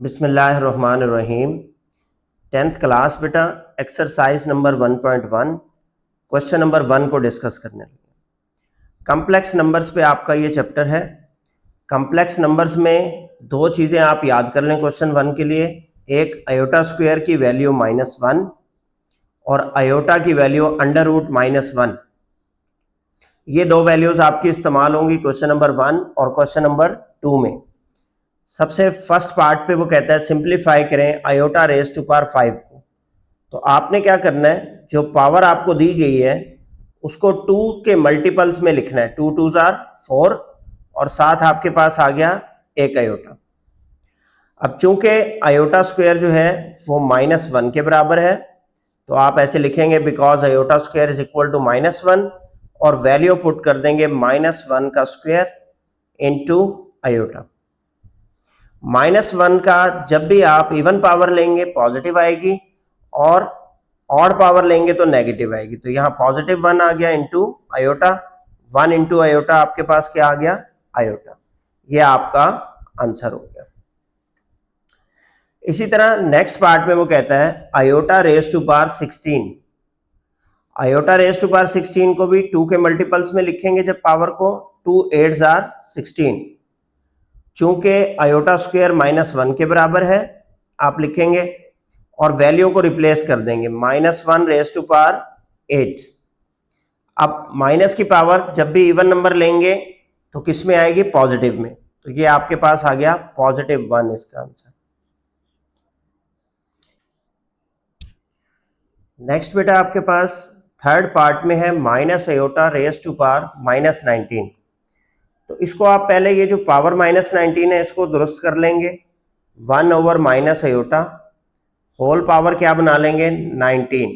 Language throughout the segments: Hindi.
बिस्मिल्लाहिर्रहमानिर्रहीम। 10th क्लास बेटा, एक्सरसाइज नंबर 1.1 क्वेश्चन नंबर 1 को डिस्कस करने लगे। कम्प्लेक्स नंबर्स पे आपका ये चैप्टर है। कम्प्लेक्स नंबर्स में दो चीज़ें आप याद कर लें क्वेश्चन 1 के लिए। एक आयोटा स्क्वायर की वैल्यू -1 और आयोटा की वैल्यू √-1। ये दो वैल्यूज़ आपकी इस्तेमाल होंगी क्वेश्चन नंबर 1 और क्वेश्चन नंबर 2 में। सबसे फर्स्ट पार्ट पे वो कहता है सिंप्लीफाई करें आयोटा रेज टू पावर 5 को। तो आपने क्या करना है, जो पावर आपको दी गई है उसको 2 के मल्टीपल्स में लिखना है। 2 2 जार 4 और साथ आपके पास आ गया एक आयोटा। अब चूंकि आयोटा स्क्वायर जो है वो -1 के बराबर है तो आप ऐसे लिखेंगे because iota square is equal to -1 और वैल्यू पुट कर देंगे -1 का स्क्वायर इनटू आयोटा। -1 का जब भी आप इवन पावर लेंगे पॉजिटिव आएगी और ऑड पावर लेंगे तो नेगेटिव आएगी। तो यहाँ +1 आ गया इंटू आयोटा, 1 इंटू आयोटा आपके पास क्या आ गया, आयोटा। ये आपका आंसर हो गया। इसी तरह नेक्स्ट पार्ट में वो कहता है iota raise to power 16। Iota raise to power 16 को भी 2 के मल्टीपल्स में लिखेंगे जब पावर को। 2 8 जार 16। चूंकि आयोटा स्क्वायर -1 के बराबर है आप लिखेंगे और वैल्यू को रिप्लेस कर देंगे -1 रेज टू पावर 8। अब माइनस की पावर जब भी इवन नंबर लेंगे तो किस में आएगी, पॉजिटिव में। तो ये आपके पास आ गया +1 इसका आंसर। नेक्स्ट बेटा आपके पास थर्ड पार्ट में है minus iota raise to power -19। तो इसको आप पहले ये जो पावर -19 है इसको दुरुस्त कर लेंगे। 1/- आयोटा होल पावर क्या बना लेंगे, 19।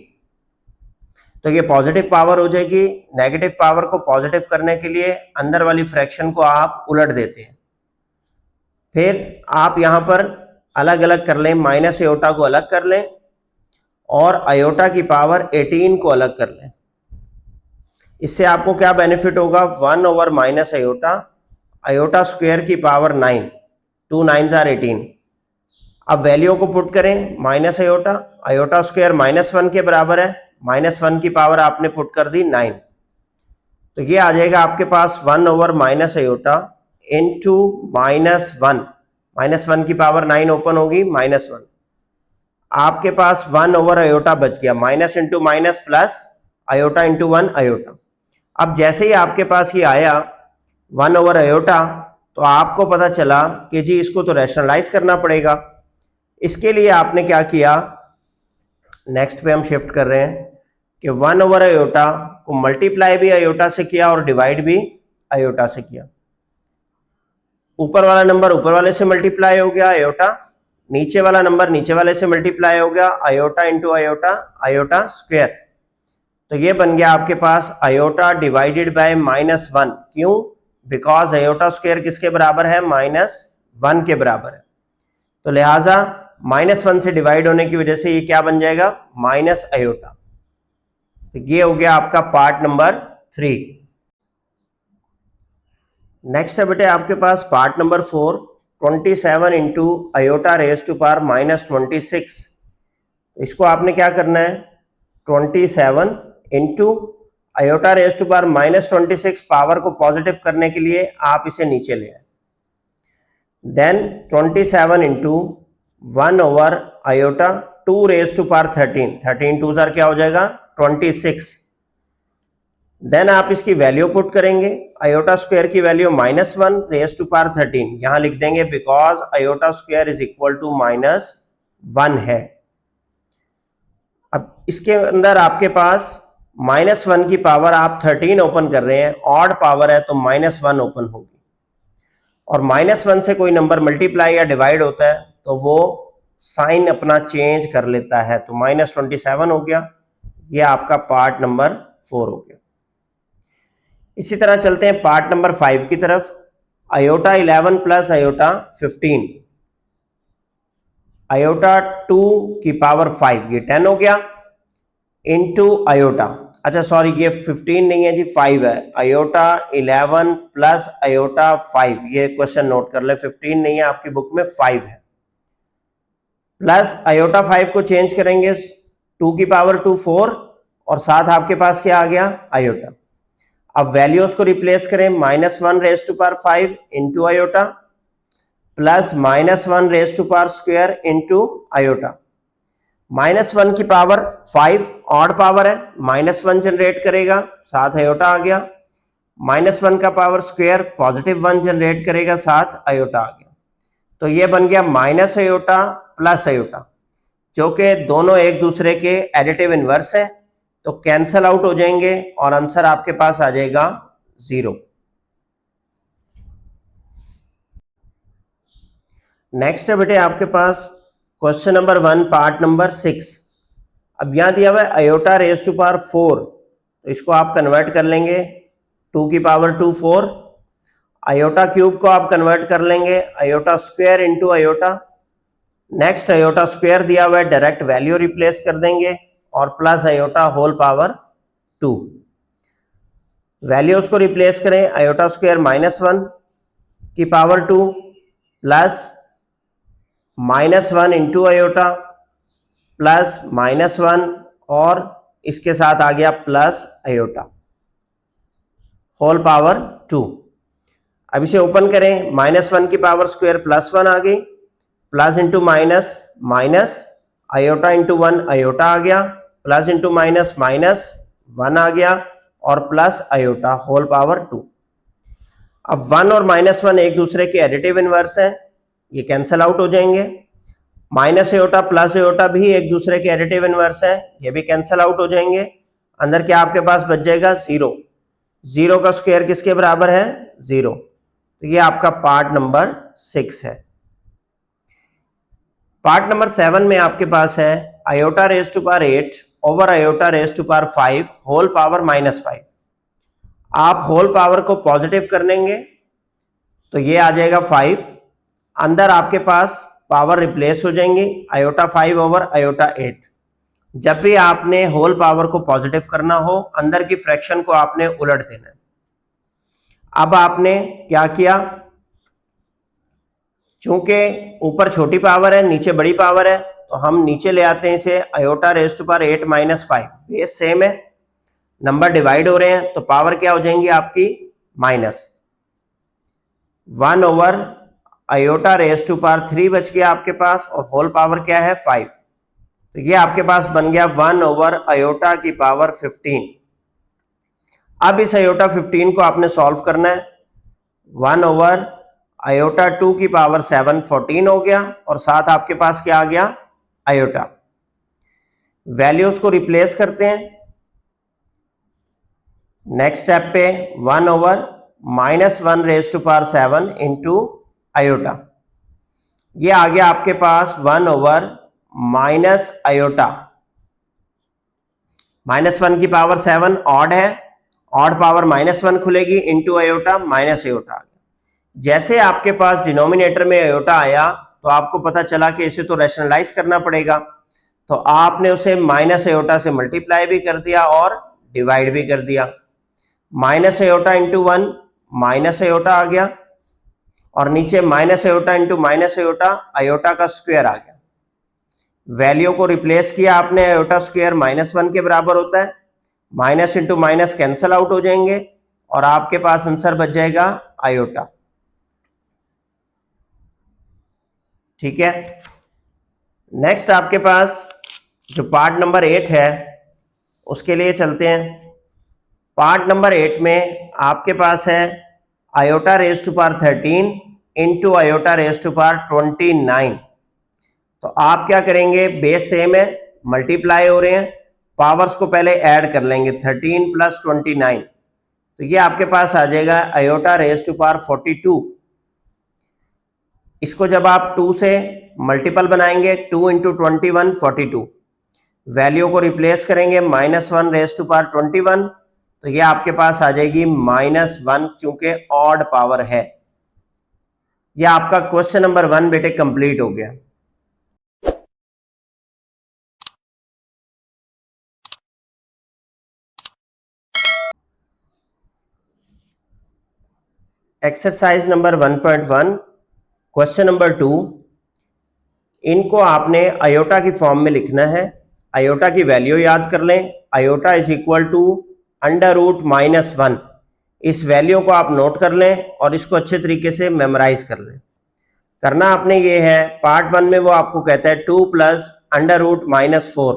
तो ये पॉजिटिव पावर हो जाएगी। नेगेटिव पावर को पॉजिटिव करने के लिए अंदर वाली फ्रैक्शन को आप उलट देते हैं। फिर आप यहां पर अलग अलग कर लें, माइनस आयोटा को अलग कर लें और आयोटा की पावर 18 को अलग कर लें। इससे आपको क्या बेनिफिट होगा, 1/- आयोटा, आयोटा स्क्वायर की पावर 9, 2 9 जार 18। अब वैल्यू को पुट करें, माइनस आयोटा, आयोटा स्क्वायर -1 के बराबर है, -1 की पावर आपने पुट कर दी 9। तो ये आ जाएगा आपके पास 1/- आयोटा इंटू -1। -1 की पावर 9 ओपन होगी, -1। आपके पास 1/आयोटा बच गया, minus into minus plus iota into 1 iota. अब जैसे ही आपके पास ये आया 1/आयोटा तो आपको पता चला कि जी इसको तो रैशनलाइज करना पड़ेगा। इसके लिए आपने क्या किया, नेक्स्ट पे हम शिफ्ट कर रहे हैं कि 1/आयोटा को मल्टीप्लाई भी आयोटा से किया और डिवाइड भी आयोटा से किया। ऊपर वाला नंबर ऊपर वाले से मल्टीप्लाई हो गया आयोटा, नीचे वाला नंबर नीचे वाले से मल्टीप्लाई हो गया iota into iota, iota square. तो ये बन गया आपके पास आयोटा डिवाइडेड बाय -1। क्यों, बिकॉज आयोटा स्क्वायर किसके बराबर है, -1 के बराबर है। तो लिहाजा -1 से डिवाइड होने की वजह से ये क्या बन जाएगा, माइनस आयोटा। तो ये हो गया आपका पार्ट नंबर 3। नेक्स्ट है बेटे आपके पास part number 4, 27 into iota raise to power -26। इसको आपने क्या करना है, 27 into iota raise to power -26, power को पॉजिटिव करने के लिए आप इसे नीचे ले आए। देन 27 इंटू 1/आयोटा 2 रेज टू पावर 13, 13 2 जार क्या हो जाएगा, 26। देन आप इसकी वैल्यू पुट करेंगे, आयोटा स्क्वायर की वैल्यू -1 रेज टू पावर 13 यहां लिख देंगे because iota square is equal to -1 है। अब इसके अंदर आपके पास -1 की पावर आप 13 ओपन कर रहे हैं, ऑड पावर है तो -1 ओपन होगी। और -1 से कोई नंबर मल्टीप्लाई या डिवाइड होता है तो वो साइन अपना चेंज कर लेता है। तो -27 हो गया, ये आपका पार्ट नंबर 4 हो गया। इसी तरह चलते हैं पार्ट नंबर 5 की तरफ। आयोटा 11 प्लस आयोटा 15, आयोटा 2 की पावर 5 ये 10 हो गया इंटू आयोटा, अच्छा सॉरी ये 15 नहीं है जी 5 है, आयोटा 11 प्लस आयोटा 5, ये क्वेश्चन नोट कर ले, 15 नहीं है आपकी बुक में 5 है। प्लस आयोटा 5 को चेंज करेंगे 2 की पावर 2 4 और साथ आपके पास क्या आ गया आयोटा। अब वैल्यूज को रिप्लेस करें -1 raise to power 5 into iota plus -1 raise to power square into iota. -1 की पावर 5 ऑड पावर है, -1 जनरेट करेगा, साथ आयोटा आ गया। -1 का पावर स्क्वायर +1 जनरेट करेगा, साथ आयोटा आ गया। तो ये बन गया माइनस आयोटा प्लस आयोटा, जो कि दोनों एक दूसरे के एडिटिव इनवर्स है, तो कैंसल आउट हो जाएंगे और आंसर आपके पास आ जाएगा 0। नेक्स्ट है बेटे आपके पास क्वेश्चन नंबर 1 पार्ट नंबर 6। अब यहां दिया हुआ है आयोटा रेज टू पावर 4, तो इसको आप कन्वर्ट कर लेंगे 2 की पावर 2 4। आयोटा क्यूब को आप कन्वर्ट कर लेंगे iota square into iota. Next iota square दिया हुआ है, डायरेक्ट वैल्यू रिप्लेस कर देंगे और plus iota whole power 2। Values को रिप्लेस करें आयोटा स्क्वायर -1 की power 2 plus -1 into iota plus -1 और इसके साथ आ गया प्लस आयोटा होल पावर 2। अब इसे ओपन करें -1 की पावर स्क्वायर +1 आ गई, plus into minus minus iota into 1 iota आ गया, प्लस इंटू माइनस माइनस 1 आ गया और प्लस आयोटा होल पावर 2। अब 1 और -1 एक दूसरे के एडिटिव इनवर्स है, ये कैंसल आउट हो जाएंगे। माइनस आयोटा प्लस आयोटा भी एक दूसरे के एडिटिव इनवर्स है, ये भी कैंसल आउट हो जाएंगे। अंदर क्या आपके पास बच जाएगा 0। 0 का स्क्वायर किसके बराबर है 0। तो ये आपका पार्ट नंबर 6 है। पार्ट नंबर 7 में आपके पास है iota raise to power 8 over iota raise to power 5 whole power -5। आप होल पावर को पॉजिटिव कर लेंगे तो ये आ जाएगा 5। अंदर आपके पास पावर रिप्लेस हो जाएंगे आयोटा 5 ओवर आयोटा 8। जब भी आपने होल पावर को पॉजिटिव करना हो, अंदर की फ्रैक्शन को आपने उलट देना है। अब आपने क्या किया, चूंकि ऊपर छोटी पावर है नीचे बड़ी पावर है, तो हम नीचे ले आते हैं इसे iota raise to power 8 -5। Base same है, नंबर डिवाइड हो रहे हैं, तो पावर क्या हो जाएंगी आपकी -1 over iota raise to power 3 बच गया आपके पास और होल पावर क्या है 5। तो ये आपके पास बन गया 1 ओवर आयोटा की पावर 15। अब इस आयोटा 15 को आपने सॉल्व करना है। 1 ओवर आयोटा 2 की पावर 7 14 हो गया और साथ आपके पास क्या आ गया आयोटा। वैल्यूज को रिप्लेस करते हैं। नेक्स्ट स्टेप पे 1 over -1 raise to power 7 into iota. ये आ गया आपके पास 1 ओवर माइनस आयोटा। -1 की पावर 7 ऑड है, ऑड पावर -1 खुलेगी इंटू आयोटा माइनस आयोटा। जैसे आपके पास डिनोमिनेटर में आयोटा आया तो आपको पता चला कि इसे तो रैशनलाइज करना पड़ेगा, तो आपने उसे माइनस आयोटा से मल्टीप्लाई भी कर दिया और डिवाइड भी कर दिया। Minus iota into 1 minus iota आ गया और नीचे minus iota into minus iota iota का स्क्वायर आ गया। वैल्यू को रिप्लेस किया आपने, आयोटा स्क्वायर -1 के बराबर होता है, minus into minus cancel out हो जाएंगे और आपके पास आंसर बच जाएगा आयोटा। ठीक है, नेक्स्ट आपके पास जो पार्ट नंबर 8 है उसके लिए चलते हैं। पार्ट नंबर 8 में आपके पास है iota raise to power 13 into iota raise to power 29। तो आप क्या करेंगे, बेस सेम है, मल्टीप्लाई हो रहे हैं, पावर्स को पहले ऐड कर लेंगे 13 प्लस 29। तो ये आपके पास आ जाएगा आयोटा रेज टू पावर 42। इसको जब आप 2 से मल्टीपल बनाएंगे 2 इंटू 21 42। वैल्यू को रिप्लेस करेंगे -1 रेज टू पावर 21, तो ये आपके पास आ जाएगी -1 चूंकि ऑड पावर है। ये आपका क्वेश्चन नंबर 1 बेटे कंप्लीट हो गया। Exercise number 1.1 question number 2। इनको आपने आयोटा की फॉर्म में लिखना है। आयोटा की वैल्यू याद कर लें, आयोटा इज इक्वल टू √-1। इस वैल्यू को आप नोट कर लें और इसको अच्छे तरीके से मेमोराइज कर लें। करना आपने ये है, पार्ट 1 में वो आपको कहता है 2 + √-4,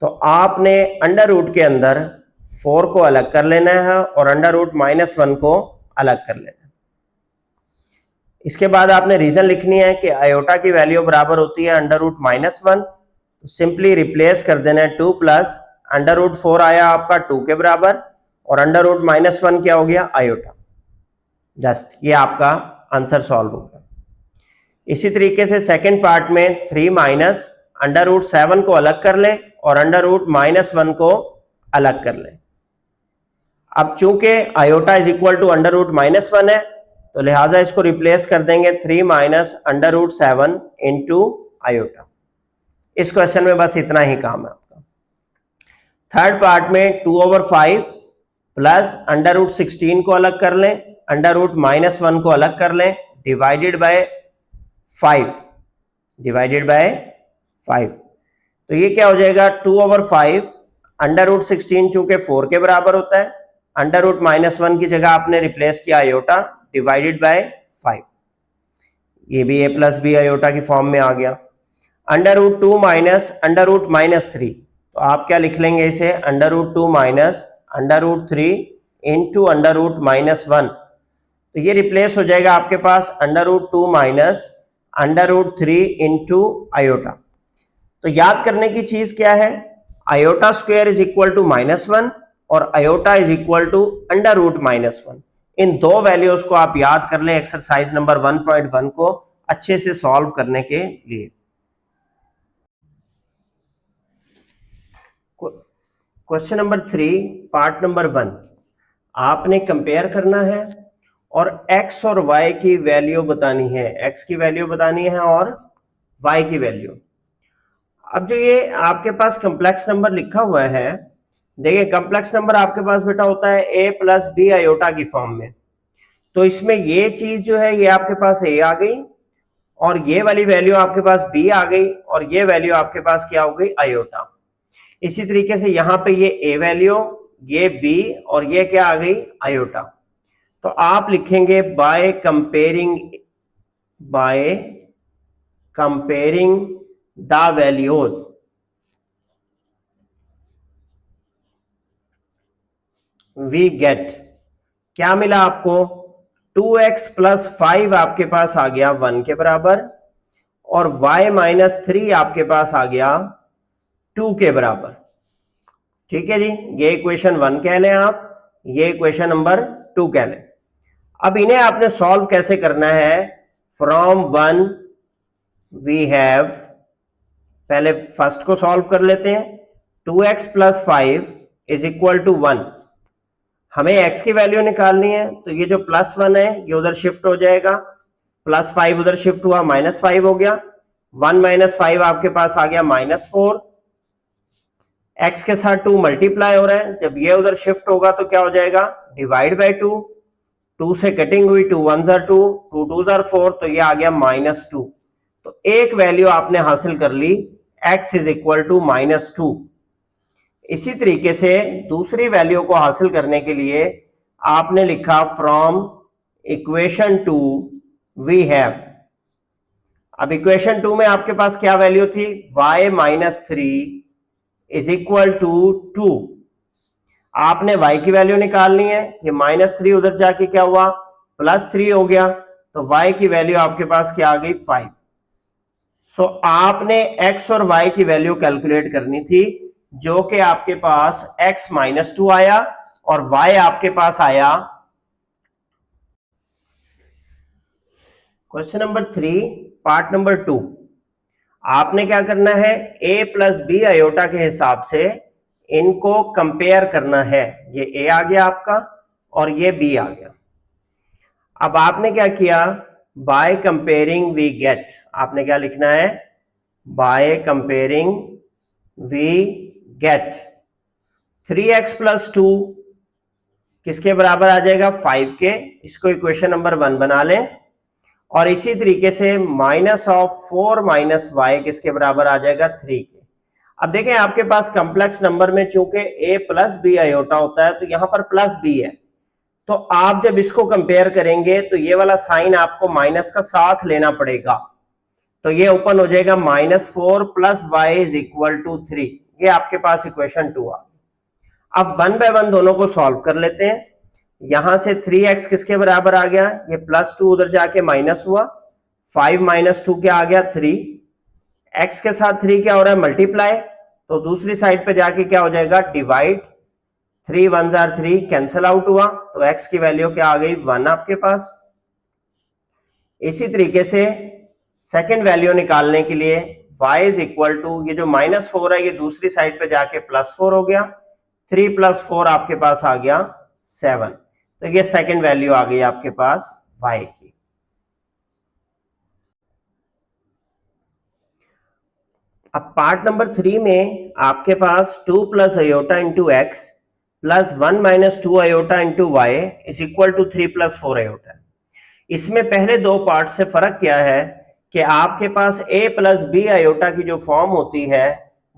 तो आपने अंडर रूट के अंदर 4 को अलग कर लेना है और √-1 को अलग कर लेना है। इसके बाद आपने रीजन लिखनी है कि आयोटा की वैल्यू बराबर होती है √-1, तो सिंपली रिप्लेस कर देना है 2 + √4 आया आपका 2 के बराबर और √-1 क्या हो गया, आयोटा। जस्ट ये आपका आंसर सॉल्व हो गया। इसी तरीके से सेकंड पार्ट में 3 - √7 को अलग कर लें और √-1 को अलग कर लें। अब चूंकि आयोटा इज इक्वल टू √-1 है, तो लिहाजा इसको रिप्लेस कर देंगे 3 - √7 इंटू आयोटा। इस क्वेश्चन में बस इतना ही काम है आपका। थर्ड पार्ट में 2/5 प्लस √16 को अलग कर लें, √-1 को अलग कर लें, डिवाइडेड बाय 5, तो ये क्या हो जाएगा 2/5, √16 चूंकि 4 के बराबर होता है, √-1 की जगह आपने रिप्लेस किया आयोटा, डिवाइडेड बाय 5। ये भी a + b आयोटा की फॉर्म में आ गया। √2 - √-3, तो आप क्या लिख लेंगे इसे, √2 - √3 इंटू √-1, तो ये रिप्लेस हो जाएगा आपके पास √2 - √3 इंटू आयोटा। तो याद करने की चीज क्या है, iota square is equal to -1 और आयोटा इज इक्वल टू √-1। इन दो वैल्यूज को आप याद कर लें एक्सरसाइज नंबर 1.1 को अच्छे से सॉल्व करने के लिए। क्वेश्चन नंबर 3 पार्ट नंबर 1, आपने कंपेयर करना है और x और y की वैल्यू बतानी है, x की वैल्यू बतानी है और y की वैल्यू। अब जो ये आपके पास कॉम्प्लेक्स नंबर लिखा हुआ है, देखिए कॉम्प्लेक्स नंबर आपके पास बेटा होता है a + b आयोटा की फॉर्म में, तो इसमें ये चीज जो है ये आपके पास a आ गई और ये वाली वैल्यू आपके पास b आ गई और ये वैल्यू आपके पास क्या हो गई, आयोटा। इसी तरीके से यहां पे ये a वैल्यू, ये b और ये क्या आ गई, आयोटा। तो आप लिखेंगे by comparing the values, we get, क्या मिला आपको, 2x + 5 आपके पास आ गया 1 के बराबर और y - 3 आपके पास आ गया 2 के बराबर। ठीक है जी, ये इक्वेशन 1 कह लें आप, ये इक्वेशन नंबर 2 कह लें। अब इन्हें आपने सॉल्व कैसे करना है, फ्रॉम 1 वी हैव, पहले फर्स्ट को सॉल्व कर लेते हैं, 2x + 5 इज इक्वल टू 1। हमें x की वैल्यू निकालनी है, तो ये जो +1 है ये उधर शिफ्ट हो जाएगा, +5 उधर शिफ्ट हुआ, -5 हो गया, 1 - 5 आपके पास आ गया -4, x के साथ 2 मल्टीप्लाई हो रहा है, जब ये उधर शिफ्ट होगा तो क्या हो जाएगा, डिवाइड बाय 2, 2 से कटिंग हुई, 2 1 * 2, 2 2 * 4, तो ये आ गया -2। तो एक वैल्यू आपने हासिल कर ली, x इज इक्वल टू -2। इसी तरीके से दूसरी वैल्यू को हासिल करने के लिए आपने लिखा फ्रॉम इक्वेशन 2 वी हैव। अब इक्वेशन 2 में आपके पास क्या वैल्यू थी, y - 3 इज इक्वल टू 2। आपने y की वैल्यू निकालनी है, ये -3 उधर जाके क्या हुआ, +3 हो गया, तो y की वैल्यू आपके पास क्या आ गई, 5। सो आपने x और y की वैल्यू कैलकुलेट करनी थी, जो कि आपके पास x - 2 आया और y आपके पास आया। क्वेश्चन नंबर 3 पार्ट नंबर 2, आपने क्या करना है, a + b आयोटा के हिसाब से इनको कंपेयर करना है। ये a आ गया आपका और ये b आ गया। अब आपने क्या किया, बाय कंपेयरिंग वी गेट, आपने क्या लिखना है, by comparing we get 3x + 2 किसके बराबर आ जाएगा, 5 के। इसको इक्वेशन नंबर 1 बना लें और इसी तरीके से माइनस ऑफ 4 माइनस वाई किसके बराबर आ जाएगा 3 के। अब देखें आपके पास कॉम्प्लेक्स नंबर में चूंकि a प्लस बी आयोटा होता है तो यहां पर प्लस बी है, तो आप जब इसको कंपेयर करेंगे तो ये वाला साइन आपको माइनस का साथ लेना पड़ेगा, तो ये ओपन हो जाएगा -4 plus y is equal to 3। ये आपके पास इक्वेशन 2 आ गई। अब वन बाय वन दोनों को सॉल्व कर लेते हैं। यहां से 3x किसके बराबर आ गया, ये +2 उधर जाके माइनस हुआ, 5 माइनस 2 क्या आ गया 3, x के साथ 3 क्या हो रहा है मल्टीप्लाई, तो दूसरी साइड पे जाके क्या हो जाएगा डिवाइड, 3 1 जार 3 कैंसिल आउट हुआ, तो x की वैल्यू क्या आ गई 1 आपके पास। इसी तरीके से सेकंड वैल्यू निकालने के लिए y इज इक्वल टू, ये जो -4 है ये दूसरी साइड पे जाके +4 हो गया, 3 + 4 आपके पास आ गया 7, तो ये सेकंड वैल्यू आ गई आपके पास y की। अब पार्ट नंबर 3 में आपके पास 2 plus iota into x plus 1 minus 2 iota into y is equal to 3 + 4 iota. इसमें पहले दो पार्ट से फर्क क्या है कि आपके पास a प्लस बी आयोटा की जो फॉर्म होती है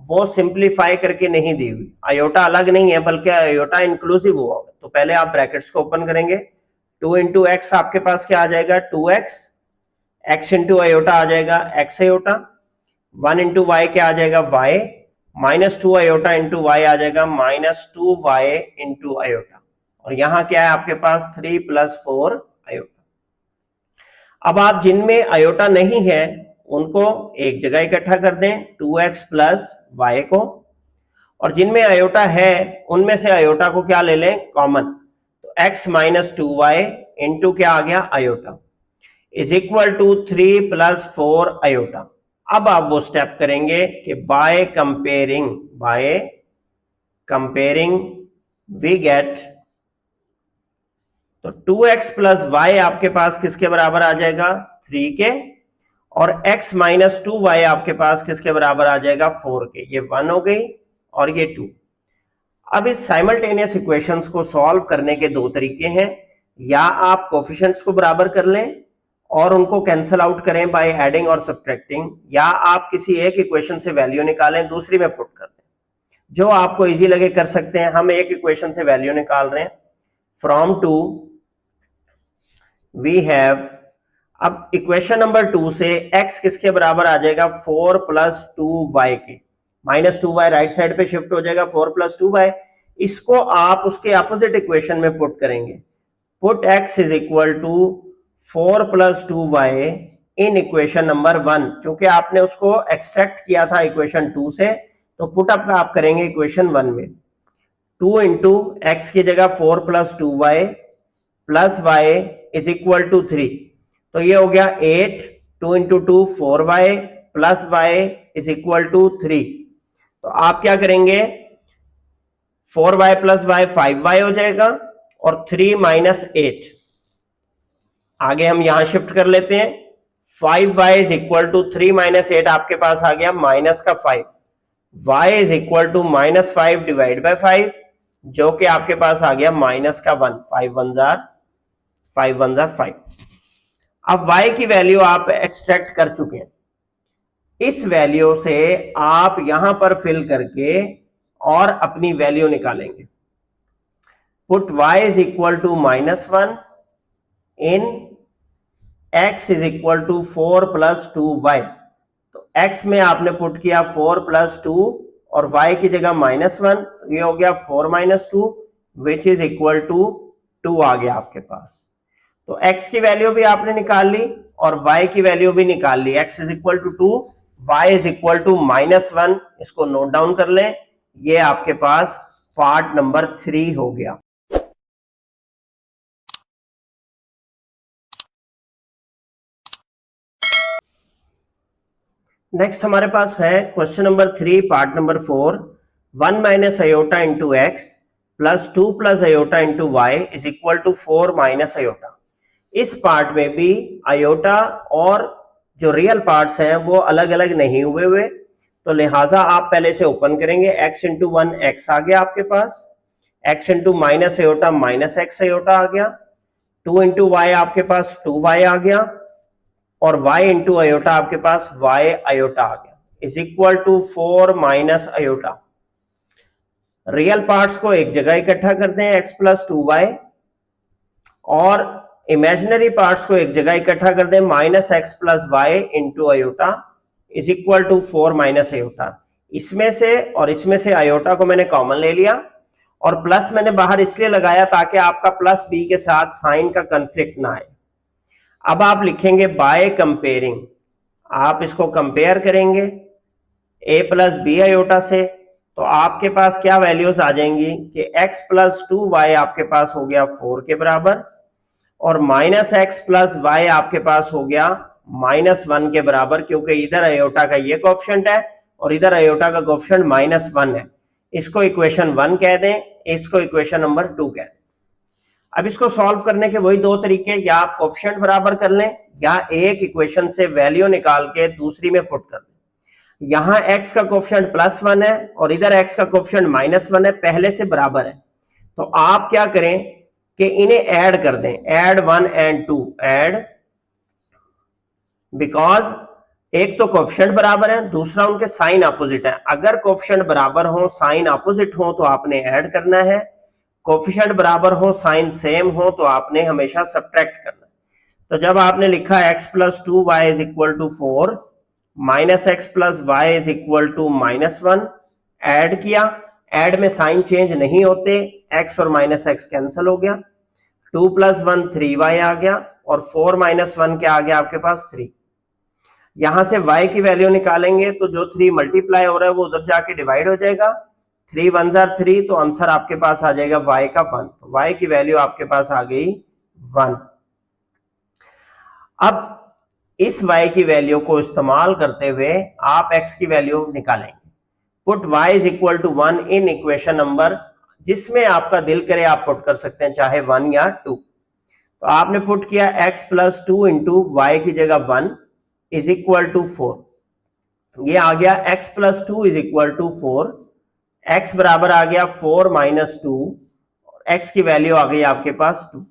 वो सिंप्लीफाई करके नहीं दी हुई, आयोटा अलग नहीं है बल्कि आयोटा इंक्लूसिव हुआ। तो पहले आप ब्रैकेट्स को ओपन करेंगे, 2 इंटू एक्स आपके पास क्या आ जाएगा 2x, x इंटू आयोटा आ जाएगा x आयोटा, 1 इंटू वाई क्या आ जाएगा y, -2 आयोटा इंटू वाई आ जाएगा -2y इंटू आयोटा, और यहां क्या है आपके पास 3 + 4 आयोटा। अब आप जिनमें आयोटा नहीं है उनको एक जगह इकट्ठा कर दें 2x + y को, और जिनमें आयोटा है उनमें से आयोटा को क्या ले लें कॉमन, तो x - 2y इंटू क्या आ गया iota is equal to 3 + 4 iota. अब आप वो स्टेप करेंगे कि बाय कंपेयरिंग वी गेट, तो 2x + y आपके पास किसके बराबर आ जाएगा 3 के, और x - 2y आपके पास किसके बराबर आ जाएगा 4 के, ये 1 हो गई और ये 2। अब इस साइमल्टेनियस इक्वेशंस को सॉल्व करने के दो तरीके हैं, या आप कोफिशिएंट्स को बराबर कर लें और उनको कैंसिल आउट करें बाय एडिंग और सब्ट्रैक्टिंग, या आप किसी एक इक्वेशन से वैल्यू निकालें दूसरी में पुट कर दें, जो आपको इजी लगे कर सकते हैं। हम एक इक्वेशन से वैल्यू निकाल रहे हैं, फ्रॉम 2 वी हैव, अब इक्वेशन नंबर 2 से x किसके बराबर आ जाएगा 4 + 2y के, -2y राइट साइड पे शिफ्ट हो जाएगा 4 + 2y, इसको आप उसके अपोजिट इक्वेशन में पुट करेंगे, put x is equal to 4 + 2y in equation number 1, चूंकि आपने उसको एक्सट्रैक्ट किया था इक्वेशन 2 से, तो पुट अप आप करेंगे इक्वेशन 1 में, 2 इंटू एक्स की जगह 4 + 2y plus y is equal to 3, तो ये हो गया 8, 2 into 2 4y plus y is equal to 3। तो आप क्या करेंगे 4y + y 5y हो जाएगा, और 3 - 8 आगे हम यहां शिफ्ट कर लेते हैं, 5y इज इक्वल टू 3 - 8 आपके पास आ गया -5, y is equal to -5 divide by 5, जो कि आपके पास आ गया -1, 5 1 जार 5। अब y की वैल्यू आप एक्सट्रैक्ट कर चुके हैं, इस वैल्यू से आप यहां पर फिल करके और अपनी वैल्यू निकालेंगे, put y is equal to -1 in x is equal to 4 + 2y, तो x में आपने पुट किया 4 + 2 और y की जगह -1, ये हो गया 4 - 2 विच इज इक्वल टू 2 आ गया आपके पास। तो x की वैल्यू भी आपने निकाल ली और y की वैल्यू भी निकाल ली, x is equal to 2, y is equal to -1, इसको नोट डाउन कर लें, ये आपके पास पार्ट नंबर 3 हो गया। नेक्स्ट हमारे पास है question number 3 part number 4, 1 - iota into x plus 2 + iota into y is equal to 4 - iota. इस पार्ट में भी आयोटा और जो रियल पार्ट्स हैं वो अलग अलग नहीं हुए, तो लिहाजा आप पहले से ओपन करेंगे, x इंटू 1 x आ गया आपके पास, x into minus iota -x iota आ गया, 2 इंटू वाई आपके पास 2y आ गया, और y इंटू अयोटा आपके पास y अयोटा आ गया is equal to 4 minus iota. Real parts को एक जगह इकट्ठा करते हैं x प्लस 2y, और इमेजिनरी पार्ट्स को एक जगह इकट्ठा करते हैं minus x plus y into iota is equal to 4 minus iota. इसमें से और इसमें से अयोटा को मैंने कॉमन ले लिया, और प्लस मैंने बाहर इसलिए लगाया ताकि आपका प्लस बी के साथ साइन का कंफ्लिक्ट ना आए। अब आप लिखेंगे बाय कंपेयरिंग, आप इसको कंपेयर करेंगे a प्लस बी अयोटा से, तो आपके पास क्या वैल्यूज आ जाएंगी कि x प्लस 2y आपके पास हो गया 4 के बराबर, और माइनस एक्स प्लस वाई आपके पास हो गया -1 के बराबर, क्योंकि इधर अयोटा का ये कोएफिशिएंट है और इधर अयोटा का कोएफिशिएंट -1 है। इसको इक्वेशन 1 कह दें, इसको इक्वेशन नंबर 2 कह दें। अब इसको सॉल्व करने के वही दो तरीके, या आप कोएफिशिएंट बराबर कर लें या एक इक्वेशन से वैल्यू निकाल के दूसरी में पुट कर दें। यहां x का कोएफिशिएंट +1 है और इधर x का कोएफिशिएंट -1 है, पहले से बराबर है, तो आप क्या करें कि इन्हें ऐड कर दें, ऐड 1 एंड 2, ऐड, बिकॉज एक तो कोएफिशिएंट बराबर है, दूसरा उनके साइन अपोजिट है। अगर कोएफिशिएंट बराबर हो साइन अपोजिट हो तो आपने ऐड करना है, कोएफिशिएंट बराबर हो साइन सेम हो तो आपने हमेशा सब्ट्रैक्ट करना है। तो जब आपने लिखा x plus 2y is equal to 4 minus x plus y is equal to -1, add किया, ऐड में साइन चेंज नहीं होते, x और माइनस एक्स कैंसिल हो गया, 2 प्लस 1 3y आ गया, और 4 माइनस 1 क्या आ गया आपके पास 3। यहां से y की वैल्यू निकालेंगे तो जो 3 मल्टीप्लाई हो रहा है वो उधर जाके डिवाइड हो जाएगा, 3 1 जार 3, तो आंसर आपके पास आ जाएगा y का 1, तो y की वैल्यू आपके पास आ गई 1। अब इस y की वैल्यू को इस्तेमाल करते हुए आप x की वैल्यू निकालेंगे। Put y is equal to 1 in equation number, जिसमें आपका दिल करे आप पुट कर सकते हैं, चाहे 1 या 2। तो आपने पुट किया x प्लस 2 इंटू वाई की जगह 1 इज इक्वल टू 4, ये आ गया x plus 2 is equal to 4, x बराबर आ गया 4 माइनस 2, x की वैल्यू आ गई आपके पास 2,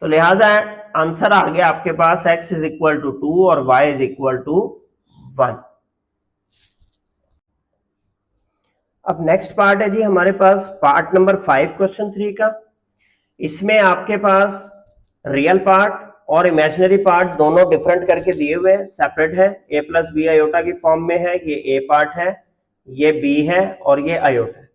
तो लिहाजा आंसर आ गया आपके पास x इज इक्वल टू 2 और y इज इक्वल टू 1। अब नेक्स्ट पार्ट है जी हमारे पास पार्ट नंबर 5 क्वेश्चन 3 का। इसमें आपके पास रियल पार्ट और इमेजिनरी पार्ट दोनों डिफरेंट करके दिए हुए हैं, सेपरेट है, a प्लस बी अयोटा की फॉर्म में है, ये a पार्ट है, ये b है और ये अयोटा है।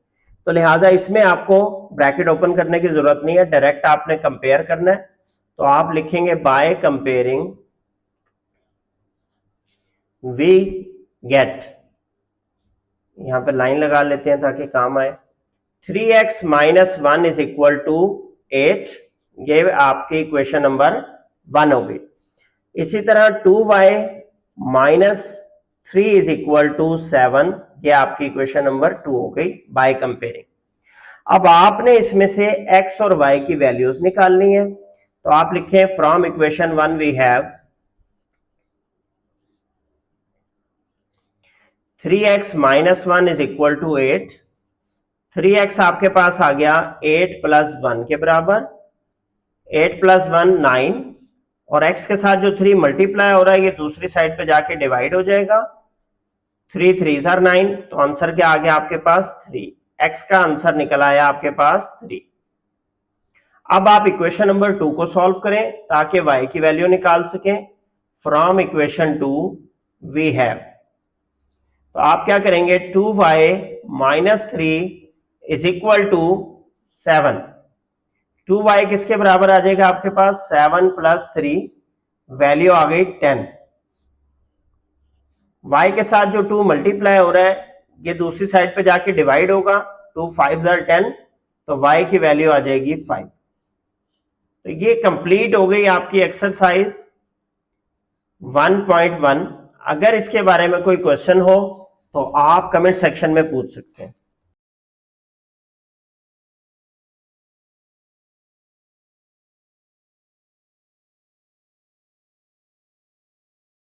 तो लिहाजा इसमें आपको ब्रैकेट ओपन करने की जरूरत नहीं है, डायरेक्ट आपने कंपेयर करना है। तो आप लिखेंगे बाय कंपेयरिंग वी गेट, यहां पे लाइन लगा लेते हैं ताकि काम आए, 3x minus 1 is equal to 8, ये आपकी इक्वेशन नंबर 1 हो गई। इसी तरह 2y minus 3 is equal to 7, ये आपकी इक्वेशन नंबर 2 हो गई बाय कंपेयरिंग। अब आपने इसमें से x और y की वैल्यूज निकालनी है, तो आप लिखें from equation 1 we have 3x minus 1 is equal to 8, 3x आपके पास आ गया 8 प्लस 1 के बराबर, 8 प्लस 1 9, और x के साथ जो 3 मल्टीप्लाई हो रहा है ये दूसरी साइड पे जाके डिवाइड हो जाएगा, 3 3 जार 9, तो आंसर क्या आ गया आपके पास 3, x का आंसर निकल आया आपके पास 3। अब आप इक्वेशन नंबर 2 को सॉल्व करें ताकि y की वैल्यू निकाल सकें। फ्रॉम इक्वेशन 2 वी हैव, तो आप क्या करेंगे, 2y minus 3 is equal to 7, 2y किसके बराबर आ जाएगा आपके पास 7 प्लस 3, वैल्यू आ गई 10, y के साथ जो 2 मल्टीप्लाई हो रहा है ये दूसरी साइड पे जाके डिवाइड होगा, 2 5 जार 10, तो y की वैल्यू आ जाएगी 5। तो ये कंप्लीट हो गई आपकी एक्सरसाइज 1.1। अगर इसके बारे में कोई क्वेश्चन हो तो आप कमेंट सेक्शन में पूछ सकते हैं।